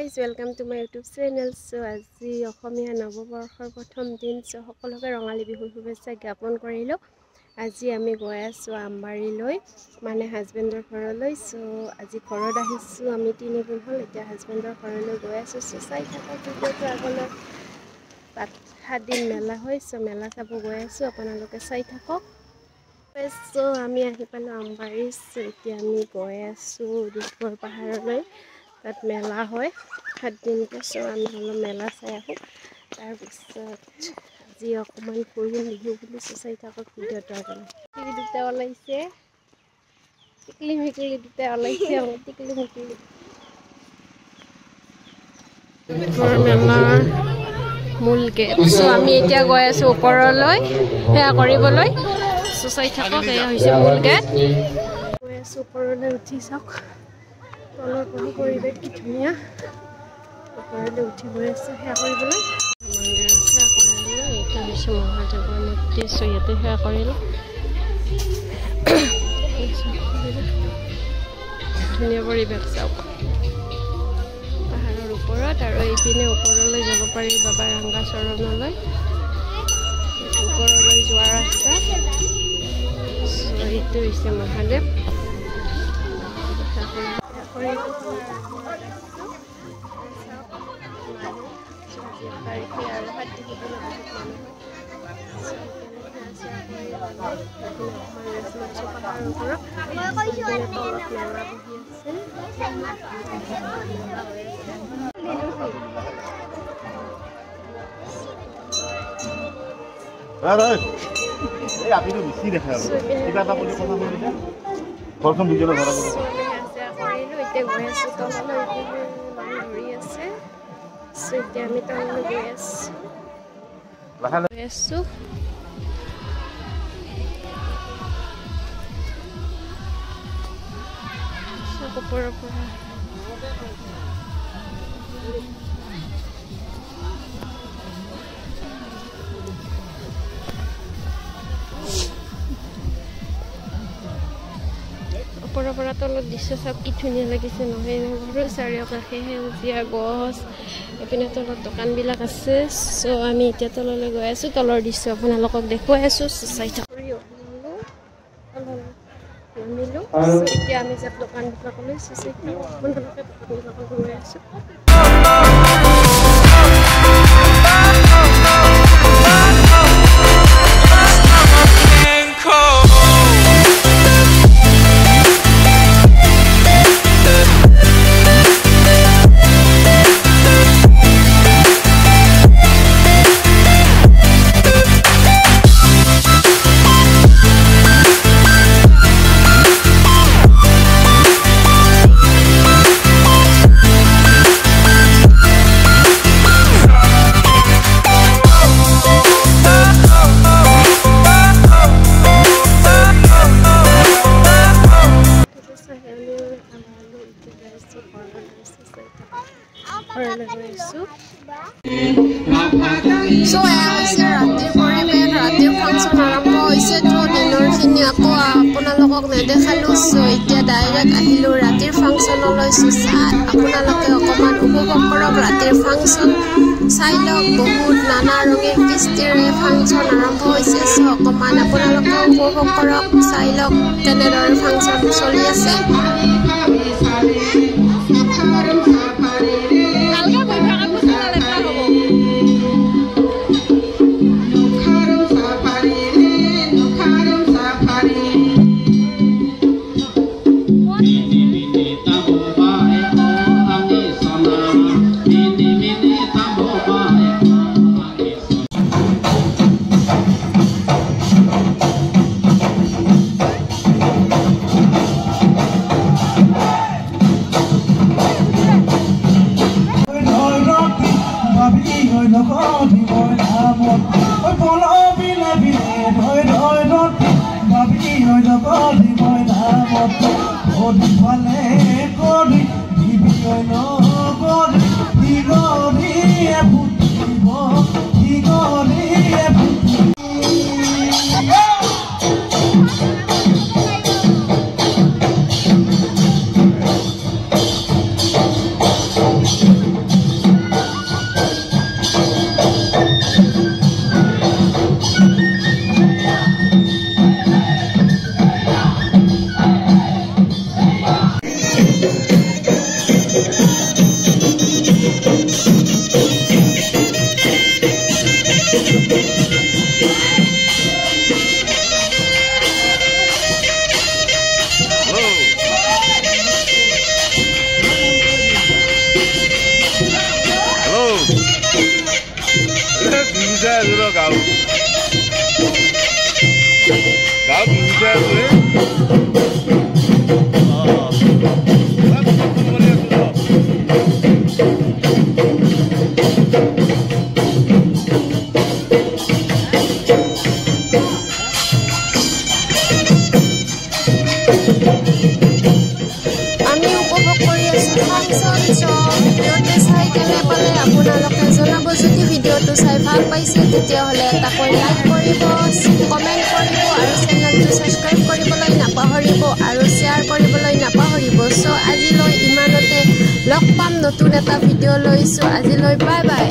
guys, welcome to my YouTube channel. So আজি অসমীয়া নৱবৰ্ষৰ প্ৰথম দিন, so সকলোকে ৰঙালী বিহুৰ শুভেচ্ছা জ্ঞাপন কৰিলো। আজি আমি গৈ আছো আমবাৰীলৈ, মানে হাজবেণ্ডৰ ঘৰলৈ। so আজি ঘৰত আহিছো, আমি 3 দিন হ'ল এতিয়া হাজবেণ্ডৰ ঘৰলৈ গৈ আছো। so চাই থাকা ভিডিঅ'টো আগলৈ। 7 দিন মেলা হয়, so মেলা চাব গৈ আছো, আপোনালোকে চাই থাকক। so আমি আহি পালো আমবাৰী, so এতিয়া আমি গৈ আছো দুপৰ পাহাৰলৈ। তাত মেলা হয় 7 দিনকে, so আমি অলপ মেলা চাই আহোঁ। তাৰপিছত আজি অকণমান ফুৰিম বিহু বুলি, চাই থাকক ভিডিঅ'টো আগলৈ। টিকলি দুটা ওলাইছে, টিকলি মিকলি দুটা ওলাইছে, টিকলি মিকলি। মেলাৰ মূল গেট, so আমি এতিয়া গৈ আছোঁ ওপৰলৈ সেয়া কৰিবলৈ। so চাই থাকক, এয়া হৈছে মূল গেট। গৈ আছোঁ ওপৰলৈ, উঠি চাওক তলৰ পৰা পৰিৱেশ কি ধুনীয়া। ওপৰলৈ উঠি গৈ আছোঁ সেৱা কৰিবলৈ। মন্দিৰত সেৱা কৰিলোঁ, এইটো হৈছে মহাদেৱৰ মূৰ্তি, so ইয়াতে সেৱা কৰিলোঁ। ধুনীয়া পৰিৱেশ চাওক পাহাৰৰ ওপৰত। আৰু এইপিনে ওপৰলৈ যাব পাৰি বাবা ৰংগা চৰণলৈ, ওপৰলৈ যোৱা ৰাস্তা। so এইটো হৈছে মহাদেৱ। ওপৰৰ পৰা তলত দৃশ্য চাওক কি ধুনীয়া লাগিছে নহয় বাৰু। চাৰিওকাষে সেউজীয়া গছ, এইপিনে তলত দোকানবিলাক আছে। so আমি এতিয়া তললৈ গৈ আছোঁ, তলৰ দৃশ্য আপোনালোকক দেখুৱাই আছোঁ। চাই থাকক। নামিলোঁ, এতিয়া আমি যাম দোকানবিলাকলৈ। আপোনালোকে দোকানবিলাকলৈ গৈ আছোঁ। ৰাতিৰ ফাংচন আৰম্ভ হৈছে, দিনৰখিনি আকৌ আপোনালোকক নেদেখালোঁ। so এতিয়া ডাইৰেক্ট আহিলোঁ ৰাতিৰ ফাংচনলৈ। আপোনালোকে অকণমান উপভোগ কৰক ৰাতিৰ ফাংচন, চাই লওক। বহুত নানা ৰঙীন কৃষ্টিৰে ফাংচন আৰম্ভ হৈছে, so অকণমান আপোনালোকে উপভোগ কৰক, চাই লওক কেনেদৰে ফাংচন চলি আছে। বিহুজাই আছো গাঁও গাঁও বিহুজাই আছো আমি উপভোগ কৰি আছোঁ ফাংচন শ্ব' ভিডিঅ'টো চাই কেনে পালে আপোনালোকে জনাব। যদি ভিডিঅ'টো চাই ভাল পাইছে তেতিয়াহ'লে এটাকৈ লাইক কৰিব, কমেণ্ট কৰিব আৰু চেনেলটো ছাবস্ক্ৰাইব কৰিবলৈ নাপাহৰিব আৰু শ্বেয়াৰ কৰিবলৈ নাপাহৰিব। চ' আজিলৈ ইমানতে, লগ পাম নতুন এটা ভিডিঅ' লৈছোঁ। আজিলৈ বাই বাই।